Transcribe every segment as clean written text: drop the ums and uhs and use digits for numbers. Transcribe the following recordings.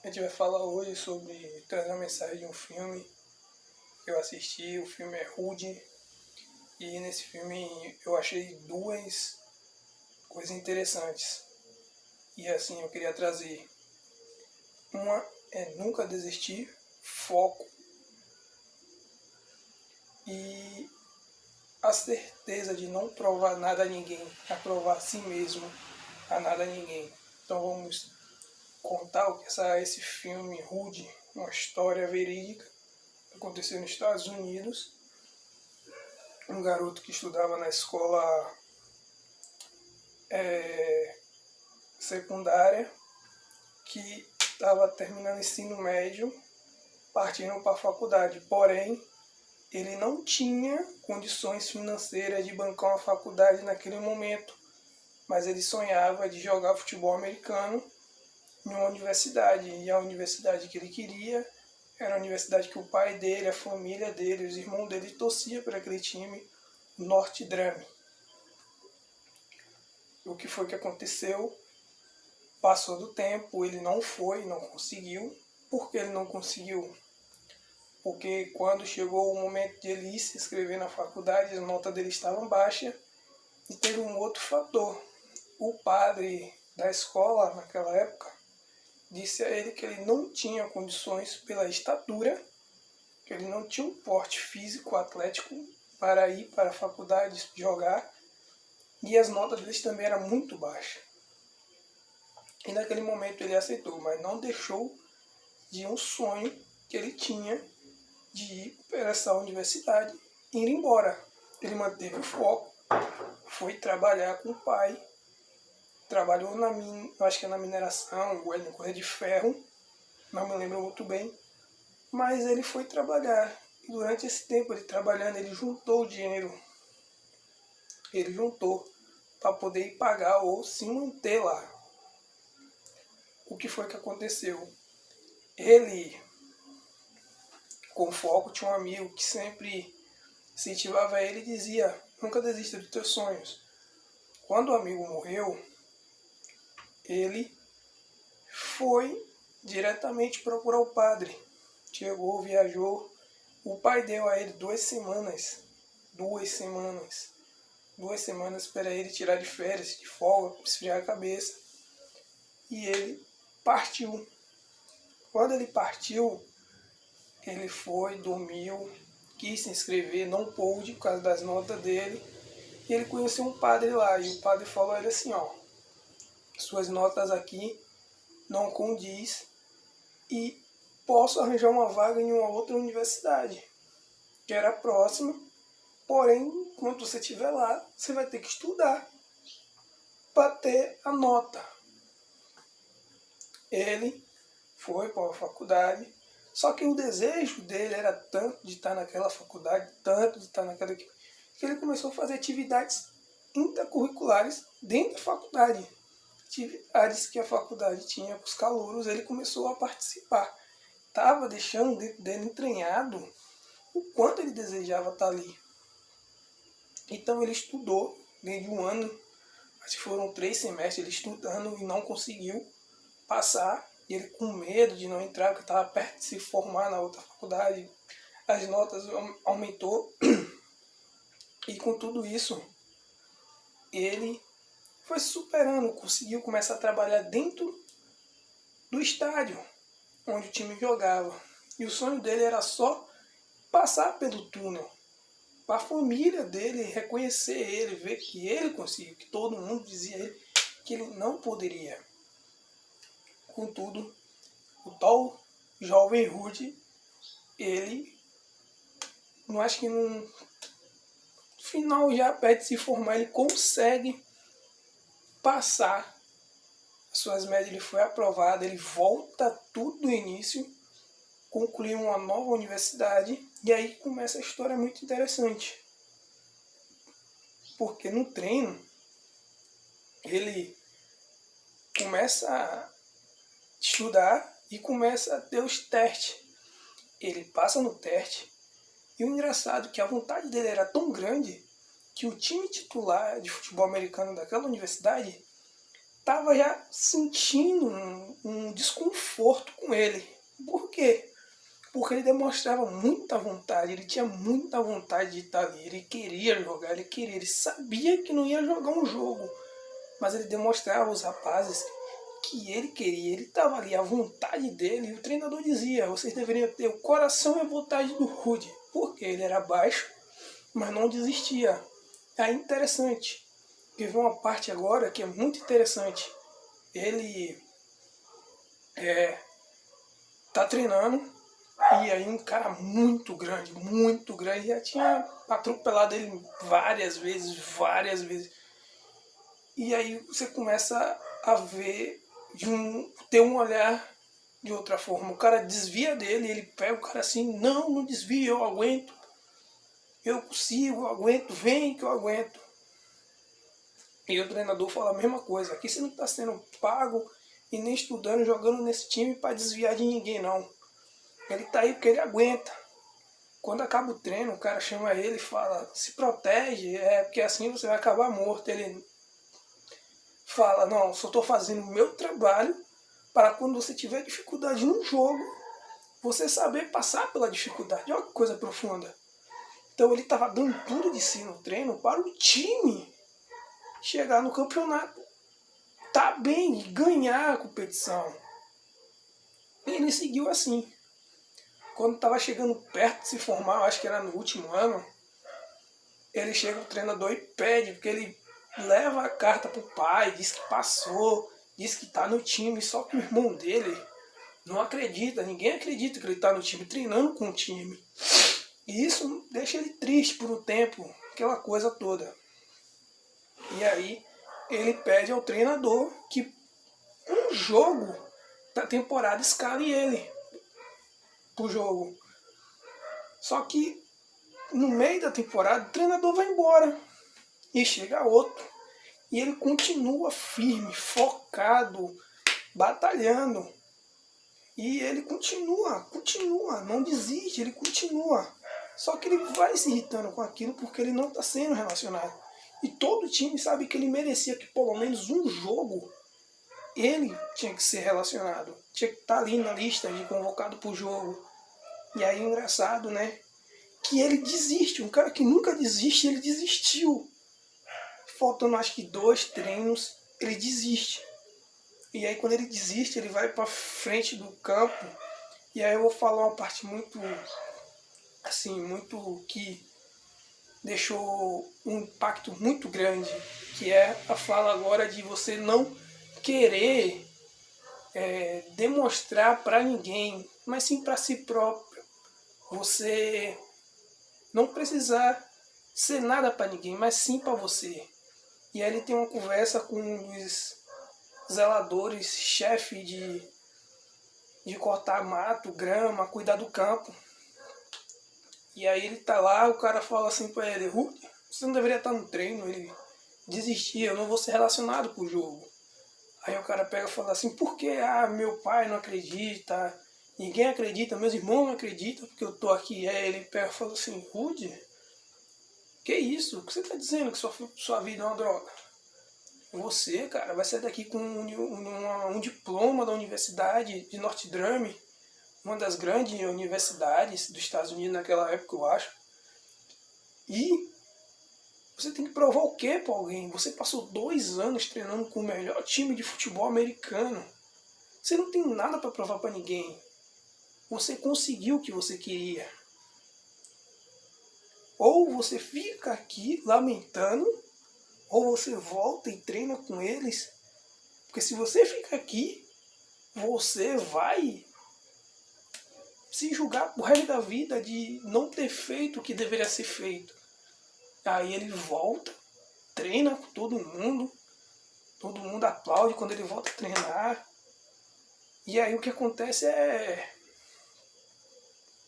A gente vai falar hoje sobre trazer a mensagem de um filme que eu assisti. O filme é Rude. E nesse filme eu achei duas coisas interessantes. E assim, eu queria trazer. Uma é nunca desistir, foco e a certeza de não provar nada a ninguém, aprovar a si mesmo a nada a ninguém. Então vamos contar o que esse filme Rude, uma história verídica, aconteceu nos Estados Unidos. Um garoto que estudava na escola secundária, que estava terminando o ensino médio, partindo para a faculdade. Porém, ele não tinha condições financeiras de bancar uma faculdade naquele momento, mas ele sonhava de jogar futebol americano em uma universidade. E a universidade que ele queria era a universidade que o pai dele, a família dele, os irmãos dele torciam para aquele time, Notre Dame. O que foi que aconteceu? Passou do tempo, ele não conseguiu. Por que ele não conseguiu? Porque quando chegou o momento de ele ir se inscrever na faculdade, as notas dele estavam baixas. E teve um outro fator. O padre da escola, naquela época, disse a ele que ele não tinha condições pela estatura, que ele não tinha um porte físico atlético para ir para a faculdade jogar, e as notas dele também eram muito baixas. E naquele momento ele aceitou, mas não deixou de um sonho que ele tinha de ir para essa universidade e ir embora. Ele manteve o foco, foi trabalhar com o pai, trabalhou acho que na mineração, ou na correia de ferro, não me lembro muito bem, mas ele foi trabalhar. E durante esse tempo ele trabalhando, ele juntou o dinheiro. Ele juntou para poder ir pagar ou se manter lá. O que foi que aconteceu? Ele, com foco, tinha um amigo que sempre incentivava ele e dizia: nunca desista dos teus sonhos. Quando o amigo morreu, ele foi diretamente procurar o padre. Chegou, viajou. O pai deu a ele 2 semanas. 2 semanas. 2 semanas para ele tirar de férias, de folga, esfriar a cabeça. E ele partiu. Quando ele partiu, ele foi, dormiu, quis se inscrever, não pôde por causa das notas dele. E ele conheceu um padre lá. E o padre falou a ele assim: ó, suas notas aqui não condiz e posso arranjar uma vaga em uma outra universidade que era próxima, porém, quando você estiver lá, você vai ter que estudar para ter a nota. Ele foi para a faculdade, só que o desejo dele era tanto de estar naquela faculdade, tanto de estar naquela equipe, que ele começou a fazer atividades intercurriculares dentro da faculdade. Atividades que a faculdade tinha para os calouros, ele começou a participar. Estava deixando dentro dele entranhado o quanto ele desejava estar ali. Então ele estudou desde um ano, acho que foram 3 semestres ele estudando e não conseguiu passar. E ele com medo de não entrar, porque estava perto de se formar na outra faculdade, as notas aumentou. E com tudo isso, ele foi superando, conseguiu começar a trabalhar dentro do estádio onde o time jogava. E o sonho dele era só passar pelo túnel, para a família dele reconhecer ele, ver que ele conseguiu, que todo mundo dizia a ele que ele não poderia. Contudo, o tal jovem Rude, ele, não acho que no final já perto de se formar, ele consegue passar as suas médias, ele foi aprovado, ele volta tudo do início, concluiu uma nova universidade, e aí começa a história muito interessante. Porque no treino, ele começa a estudar e começa a ter os testes. Ele passa no teste, e o engraçado é que a vontade dele era tão grande que o time titular de futebol americano daquela universidade estava já sentindo um desconforto com ele. Por quê? Porque ele demonstrava muita vontade, ele tinha muita vontade de estar ali, ele queria jogar, ele sabia que não ia jogar um jogo, mas ele demonstrava aos rapazes que ele queria, ele estava ali, a vontade dele, e o treinador dizia, vocês deveriam ter o coração e a vontade do Rudy, porque ele era baixo, mas não desistia. É interessante, porque vem uma parte agora que é muito interessante, ele tá treinando, e aí um cara muito grande, já tinha atropelado ele várias vezes, e aí você começa a ver, ter um olhar de outra forma. O cara desvia dele, ele pega o cara assim, não desvia, eu aguento, eu consigo, eu aguento, vem que eu aguento. E o treinador fala a mesma coisa, aqui você não está sendo pago e nem estudando, jogando nesse time para desviar de ninguém não. Ele está aí porque ele aguenta. Quando acaba o treino, o cara chama ele e fala, se protege, porque assim você vai acabar morto. Ele fala, não, só estou fazendo o meu trabalho para quando você tiver dificuldade num jogo, você saber passar pela dificuldade. Olha que coisa profunda. Então ele estava dando tudo de si no treino para o time chegar no campeonato, tá bem e ganhar a competição. E ele seguiu assim. Quando estava chegando perto de se formar, acho que era no último ano, ele chega o treinador e pede, porque ele leva a carta pro pai, diz que passou, diz que tá no time, só que o irmão dele não acredita, ninguém acredita que ele tá no time, treinando com o time. E isso deixa ele triste por um tempo, aquela coisa toda. E aí ele pede ao treinador que um jogo da temporada escale ele pro jogo. Só que no meio da temporada o treinador vai embora e chega outro. E ele continua firme, focado, batalhando. E ele continua, não desiste, ele continua. Só que ele vai se irritando com aquilo porque ele não está sendo relacionado. E todo time sabe que ele merecia que pelo menos um jogo ele tinha que ser relacionado. Tinha que estar ali na lista de convocado para o jogo. E aí engraçado, né? Que ele desiste. Um cara que nunca desiste, ele desistiu. Faltando acho que 2 treinos, ele desiste. E aí quando ele desiste, ele vai para frente do campo. E aí eu vou falar uma parte muito, assim, muito que deixou um impacto muito grande, que é a fala agora de você não querer demonstrar para ninguém, mas sim para si próprio. Você não precisar ser nada para ninguém, mas sim para você. E aí ele tem uma conversa com um dos zeladores, chefe de cortar mato, grama, cuidar do campo. E aí ele tá lá, o cara fala assim pra ele, você não deveria estar no treino. Ele desistia, eu não vou ser relacionado com o jogo. Aí o cara pega e fala assim, por que? Meu pai não acredita, ninguém acredita, meus irmãos não acreditam porque eu tô aqui. Aí ele pega e fala assim, Rudy, que isso? O que você tá dizendo que sua vida é uma droga? Você, cara, vai sair daqui com um diploma da Universidade de Notre Dame, uma das grandes universidades dos Estados Unidos naquela época, eu acho. E você tem que provar o quê para alguém? Você passou 2 anos treinando com o melhor time de futebol americano. Você não tem nada para provar para ninguém. Você conseguiu o que você queria. Ou você fica aqui lamentando, ou você volta e treina com eles. Porque se você ficar aqui, você vai se julgar pro resto da vida de não ter feito o que deveria ser feito. Aí ele volta, treina com todo mundo aplaude quando ele volta a treinar. E aí o que acontece é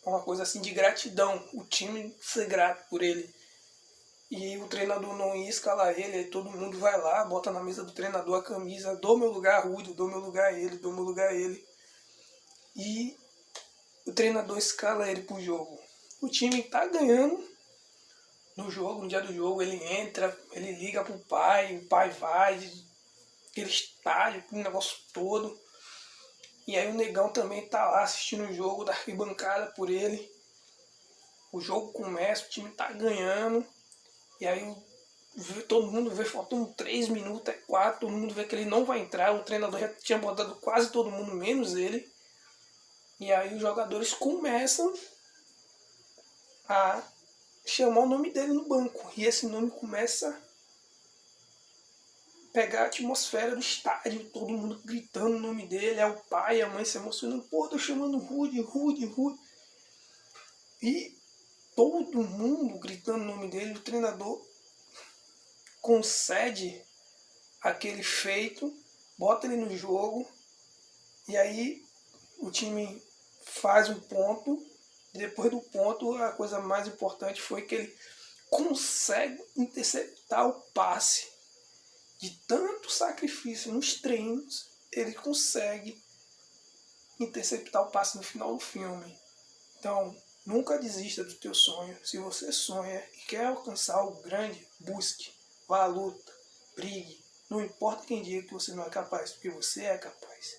uma coisa assim de gratidão, o time ser grato por ele. E o treinador não ia escalar ele, aí todo mundo vai lá, bota na mesa do treinador a camisa, dou meu lugar a Rudy, dou meu lugar a ele, dou meu lugar a ele. E o treinador escala ele pro jogo. O time tá ganhando no jogo, no dia do jogo, ele entra, ele liga pro pai, o pai vai, aquele estádio, aquele negócio todo. E aí o negão também tá lá assistindo o jogo da arquibancada por ele. O jogo começa, o time tá ganhando. E aí todo mundo vê, faltam 3 minutos, 4, todo mundo vê que ele não vai entrar. O treinador já tinha botado quase todo mundo, menos ele. E aí os jogadores começam a chamar o nome dele no banco. E esse nome começa a pegar a atmosfera do estádio, todo mundo gritando o nome dele, é o pai, a mãe se emocionando, pô, tô chamando Rudy. E todo mundo gritando o nome dele, o treinador concede aquele feito, bota ele no jogo, e aí o time faz um ponto, e depois do ponto a coisa mais importante foi que ele consegue interceptar o passe. De tanto sacrifício nos treinos, ele consegue interceptar o passe no final do filme. Então, nunca desista do teu sonho. Se você sonha e quer alcançar algo grande, busque, vá à luta, brigue. Não importa quem diga que você não é capaz, porque você é capaz.